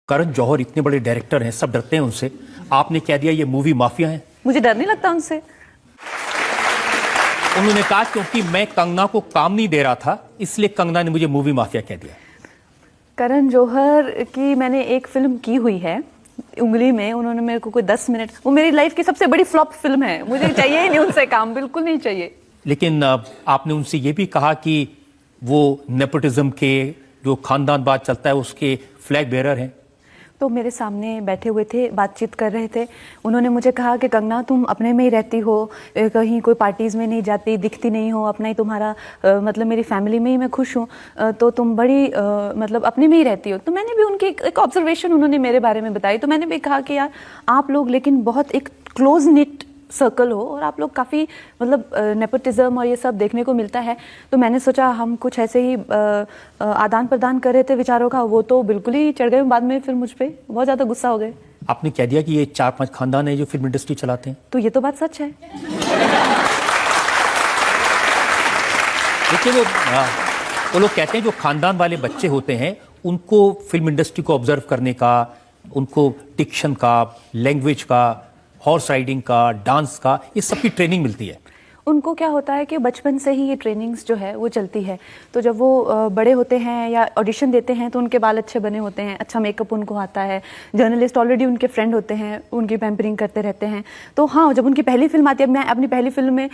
करण जौहर इतने बड़े डायरेक्टर हैं, सब डरते हैं उनसे। आपने कह दिया ये मूवी माफिया है। मुझे डर नहीं लगता उनसे। उन्होंने कहा क्योंकि मैं कंगना को काम नहीं दे रहा था, इसलिए कंगना ने मुझे मूवी माफिया कह दिया। करण जौहर की मैंने एक फिल्म की हुई है उंगली में, उन्होंने मेरे को कोई 10 मिनट, वो मेरी लाइफ की सबसे बड़ी फ्लॉप फिल्म है, मुझे चाहिए ही नहीं उनसे काम, बिल्कुल नहीं चाहिए। लेकिन आपने उनसे ये भी कहा कि वो नेपोटिज्म के जो खानदानवाद चलता है उसके फ्लैग बेरर हैं। तो मेरे सामने बैठे हुए थे, बातचीत कर रहे थे, उन्होंने मुझे कहा कि कंगना तुम अपने में ही रहती हो, कहीं कोई पार्टीज़ में नहीं जाती, दिखती नहीं हो, अपना ही तुम्हारा मतलब मेरी फैमिली में ही मैं खुश हूँ, तो तुम बड़ी मतलब अपने में ही रहती हो। तो मैंने भी उनकी एक ऑब्जर्वेशन उन्होंने मेरे बारे में बताई, तो मैंने भी कहा कि यार आप लोग लेकिन बहुत एक क्लोज निट सर्कल हो और आप लोग काफ़ी मतलब नेपोटिज्म और ये सब देखने को मिलता है। तो मैंने सोचा हम कुछ ऐसे ही आदान प्रदान कर रहे थे विचारों का, वो तो बिल्कुल ही चढ़ गए बाद में, फिर मुझ पे बहुत ज़्यादा गुस्सा हो गए। आपने कह दिया कि ये 4-5 खानदान है जो फिल्म इंडस्ट्री चलाते हैं। तो ये तो बात सच है। देखिए वो लोग कहते हैं जो खानदान वाले बच्चे होते हैं उनको फिल्म इंडस्ट्री को ऑब्जर्व करने का, उनको डिक्शन का, लैंग्वेज का, हॉर्स राइडिंग का, डांस का, ये सब की ट्रेनिंग मिलती है। उनको क्या होता है कि बचपन से ही ये ट्रेनिंग्स जो है वो चलती है, तो जब वो बड़े होते हैं या ऑडिशन देते हैं तो उनके बाल अच्छे बने होते हैं, अच्छा मेकअप उनको आता है, जर्नलिस्ट ऑलरेडी उनके फ्रेंड होते हैं, उनकी पैम्परिंग करते रहते हैं। तो हाँ, जब उनकी पहली फिल्म आती है, मैं अपनी पहली फिल्म में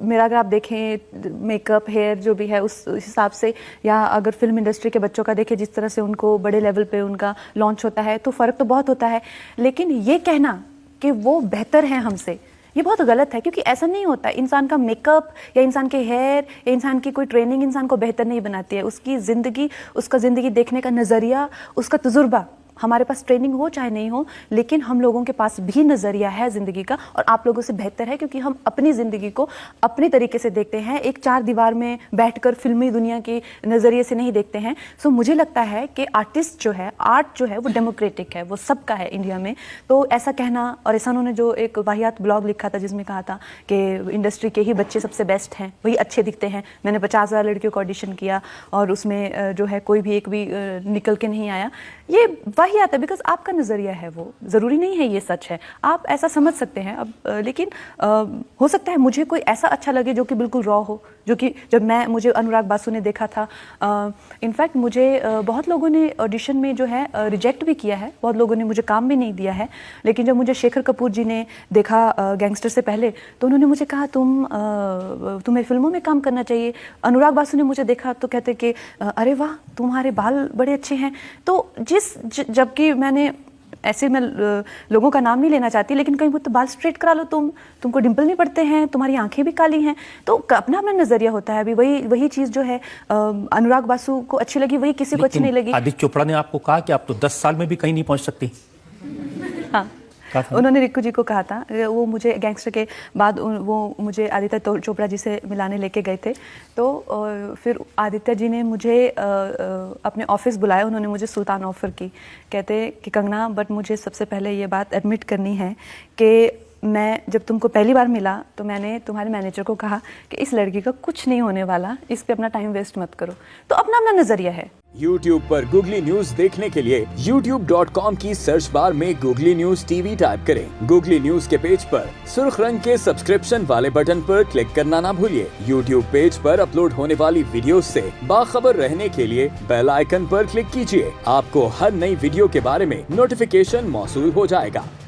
मेरा अगर आप देखें मेकअप, हेयर जो भी है उस हिसाब से, या अगर फिल्म इंडस्ट्री के बच्चों का देखें जिस तरह से उनको बड़े लेवल पर उनका लॉन्च होता है, तो फ़र्क तो बहुत होता है। लेकिन ये कहना कि वो बेहतर हैं हमसे, ये बहुत गलत है, क्योंकि ऐसा नहीं होता। इंसान का मेकअप या इंसान के हेयर या इंसान की कोई ट्रेनिंग इंसान को बेहतर नहीं बनाती है। उसकी ज़िंदगी, उसका ज़िंदगी देखने का नज़रिया, उसका तजुर्बा, हमारे पास ट्रेनिंग हो चाहे नहीं हो, लेकिन हम लोगों के पास भी नज़रिया है ज़िंदगी का, और आप लोगों से बेहतर है क्योंकि हम अपनी ज़िंदगी को अपने तरीके से देखते हैं, एक 4 दीवार में बैठकर फिल्मी दुनिया के नज़रिए से नहीं देखते हैं। सो मुझे लगता है कि आर्टिस्ट जो है, आर्ट जो है वो डेमोक्रेटिक है, वो सबका है इंडिया में। तो ऐसा कहना, और ऐसा उन्होंने जो एक वाहियात ब्लॉग लिखा था जिसमें कहा था कि इंडस्ट्री के ही बच्चे सबसे बेस्ट हैं, वही अच्छे दिखते हैं। मैंने 50,000 लड़कियों को ऑडिशन किया और उसमें जो है कोई भी एक भी निकल के नहीं आया, ये वही आता है। बिकॉज आपका नज़रिया है, वो ज़रूरी नहीं है ये सच है, आप ऐसा समझ सकते हैं। अब लेकिन हो सकता है मुझे कोई ऐसा अच्छा लगे जो कि बिल्कुल रॉ हो, जो कि जब मुझे अनुराग बासु ने देखा था, इनफैक्ट मुझे बहुत लोगों ने ऑडिशन में जो है रिजेक्ट भी किया है, बहुत लोगों ने मुझे काम भी नहीं दिया है। लेकिन जब मुझे शेखर कपूर जी ने देखा गैंगस्टर से पहले, तो उन्होंने मुझे कहा तुम्हें फिल्मों में काम करना चाहिए। अनुराग बासु ने मुझे देखा तो कहते कि अरे वाह तुम्हारे बाल बड़े अच्छे हैं। तो जबकि मैंने ऐसे, मैं लोगों का नाम नहीं लेना चाहती, लेकिन कहीं वो तो बाल स्ट्रेट करा लो, तुमको डिंपल नहीं पड़ते हैं, तुम्हारी आंखें भी काली हैं, तो अपना अपना नजरिया होता है। अभी वही चीज़ जो है अनुराग बासु को अच्छी लगी, वही किसी को अच्छी नहीं लगी। आदित्य चोपड़ा ने आपको कहा कि आप तो 10 साल में भी कहीं नहीं पहुंच सकती। हाँ, उन्होंने रिक्कू जी को कहा था, वो मुझे गैंगस्टर के बाद वो मुझे आदित्य चोपड़ा जी से मिलाने लेके गए थे। तो फिर आदित्य जी ने मुझे अपने ऑफिस बुलाया, उन्होंने मुझे सुल्तान ऑफर की, कहते कि कंगना बट मुझे सबसे पहले ये बात एडमिट करनी है कि मैं जब तुमको पहली बार मिला तो मैंने तुम्हारे मैनेजर को कहा कि इस लड़की का कुछ नहीं होने वाला, इस पे अपना टाइम वेस्ट मत करो। तो अपना अपना नजरिया है। YouTube पर गूगली न्यूज देखने के लिए youtube.com की सर्च बार में गूगली न्यूज टीवी टाइप करें। गूगली न्यूज के पेज पर सुर्ख रंग के सब्सक्रिप्शन वाले बटन पर क्लिक करना ना भूलिए। YouTube पेज पर अपलोड होने वाली वीडियोस से बाखबर रहने के लिए बेल आइकन पर क्लिक कीजिए। आपको हर नई वीडियो के बारे में नोटिफिकेशन मौसूल हो जाएगा।